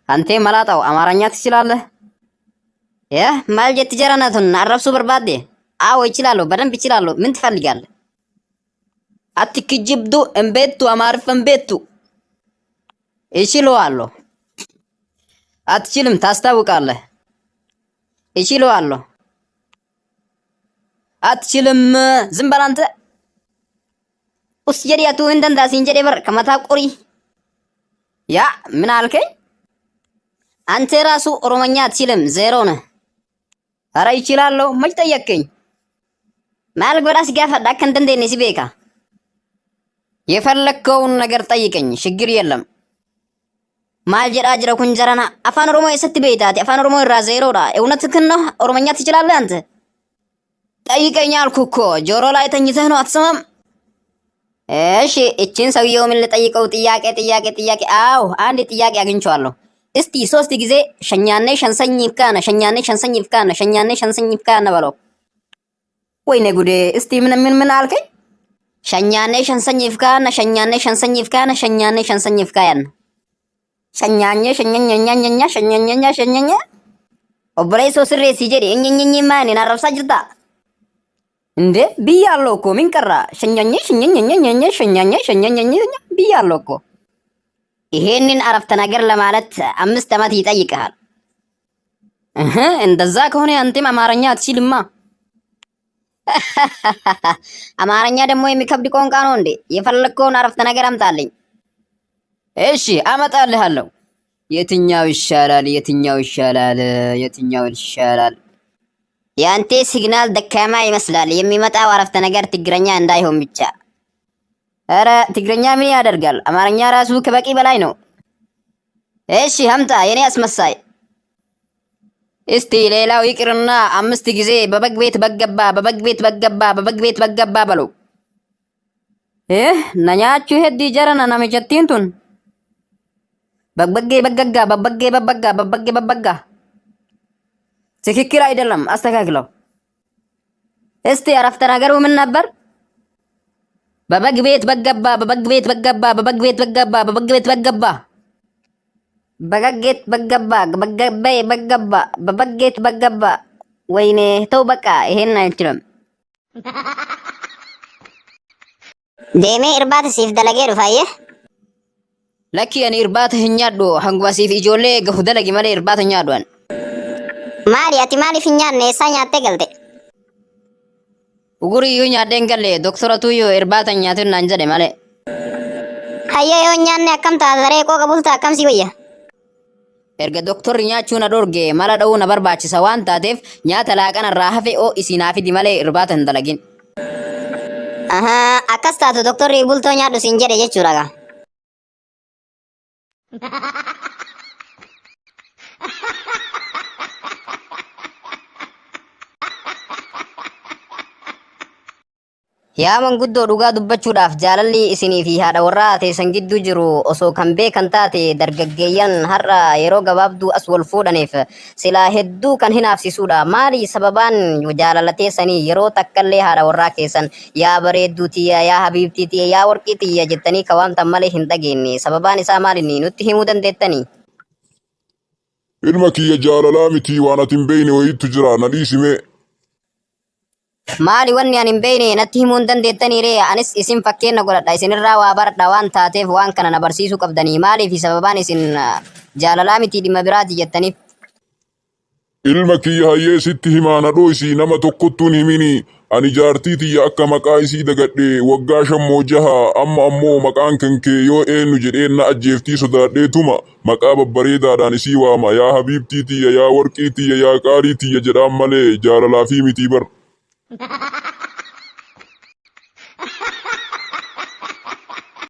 አንተ መላጣው አማርኛ ትችላለህ? ማልጀት ጀራናቱን አረብሱ በርባዴ። አዎ ይችላለሁ፣ በደንብ ይችላለሁ። ምን ትፈልጋለህ? አትክጅብዱ እምቤቱ አማርፍ እምቤቱ እችለዋለሁ። አትችልም፣ ታስታውቃለህ። እችለዋለሁ። አትችልም፣ ዝም በል አንተ። ኡስ ጀዲያቱ እንደንዳ ሲንጀዴ በር ከመታ ቁሪ። ያ ምን አልከኝ? አንተ ራሱ ኦሮሞኛ አትችልም፣ ዜሮ ነህ። ኧረ ይችላለሁ፣ መች ጠየቅከኝ? ማል ጎዳስ ጋፈዳ ከንደንዴ ነሲ ቤካ የፈለከውን ነገር ጠይቀኝ፣ ችግር የለም። ማል ጀዳ ጅረ ኩንጀራና አፋን ኦሮሞ የሰት ቤታቲ አፋን ኦሮሞ ራ ዜሮ ዳ እውነትህን ነው። ኦሮሞኛ ትችላለህ አንተ? ጠይቀኝ አልኩህ እኮ። ጆሮ ላይ ተኝተህ ነው አትሰማም? እሺ እቺን ሰውየው ምን ልጠይቀው? ጥያቄ። አዎ አንድ ጥያቄ አግኝቼዋለሁ። እስቲ 3 ጊዜ ሸኛኔ ሸንሰኝ ይፍካነ ሸኛኔ ሸንሰኝ ይፍካነ ሸኛኔ ሸንሰኝ ይፍካነ በለው። ወይኔ ጉዴ! እስቲ ምን አልከኝ? ሸኛኔ ሸንሰኝ ይፍካነ ሸኛኔ ሸንሰኝ ይፍካነ ሸኛኔ ሸንሰኝ ይፍካነ ሸኛኔ ሸኛኛኛኛኛ ሸኛኛኛ ሸኛኛ ኦብሬሶ ስሬ ሲጀዲ እኝኝኝ ማን ናረብሳ ጅርታ እንዴ ብያለሁ እኮ። ምን ቀራ? ሸኛኘ ሸኛኛኛኛ ሸኛኘ ሸኛኛኛ ብያለሁ እኮ። ይሄንን አረፍተ ነገር ለማለት 5 ዓመት ይጠይቃል። እንደዛ ከሆነ አንተም አማርኛ አትችልማ። አማርኛ ደግሞ የሚከብድ ቋንቋ ነው እንዴ? የፈለከውን አረፍተ ነገር አምጣልኝ። እሺ አመጣልሃለሁ። የትኛው ይሻላል? ያንተ ሲግናል ደካማ ይመስላል። የሚመጣው አረፍተ ነገር ትግረኛ እንዳይሆን ብቻ። ኧረ ትግረኛ ምን ያደርጋል? አማርኛ ራሱ ከበቂ በላይ ነው። እሺ አምጣ የኔ አስመሳይ። እስቲ ሌላው ይቅርና 5 ጊዜ በበግ ቤት በገባ በለው። ነኛቹ ሄዲ ጀረና ናመጀቲንቱን በበጌ በበጋ ትክክል አይደለም፣ አስተካክለው። እስቲ አረፍተ ነገሩ ምን ነበር? በበግ ቤት በገባ ወይኔ ተው በቃ ይሄን አይችልም። ደሜ እርባት ሲፍ ደለጌ ዱፋየ ለኪ እኔ እርባት ህኛዶ ሀንጓ ሲፍ ኢጆሌ ገሁ ደለጊ ማለ እርባት ህኛዶን ማሪ አቲማሊ ፍኛን ነሳኛ አተገልቴ ኡጉሪ ዩኛ ደንገሌ ዶክተራቱ ዩ እርባት ህኛትን አንጀደ ማለ ሀየ ዮኛን አከም ታዘሬ ቆ ቀቡልታ አከም ሲወየ erga doktor nyaachuun adorge mala dha'uu na barbaachisa waan taateef nyaata laaqana irraa hafe oo isiinaafidi malee irbaata hin dalagin. Akkas taatu doktorri bultoo nyaadhu siin jedhe jechuudha. Yaa manguddoo dhugaa dubbachuudhaaf jaalalli isinii fi haadha warraa teessan gidduu jiru osoo kan beekan taate dargaggeeyyan har'a yeroo gabaabduu as wal fuudhaniif silaa hedduu kan hinaafsisuudha. Maali sababaan jaalala teessanii yeroo takkallee haadha warraa keessan yaa bareedduu tiyya, yaa habiibtii tiyya, yaa warqii tiyya jettanii kawaamtan malee hin dhageenye. Sababaan isaa maalinni nutti himuu dandeettanii? Ilma kiyya jaalalaa miti waan ati hin beekne wayiitu jira na dhiisime. Maali wanni ani hin beekne natti himuu hin dandeettanii ree? Anis isin fakkeenya godhadha, isinirraa waa baradha waan taateef waan kana na barsiisuu qabdanii. Maaliif sababaan isin jaalalaa miti dhimma biraati jettaniif? Ilma kiyya hayyee sitti himaa na dho'isi nama tokkottuun himini. Ani jaartii tiyya akka maqaa isii dagadhe waggaa 5 amma ammoo maqaan kankee yoo eenyu jedheen na ajjeeftii sodaadheetuma maqaa babbareedaadhaan isii waama. Yaa habiibtii tiyya, yaa warqii tiyya, yaa qaalii tiyya jedhaan malee jaalalaa fi miti bar.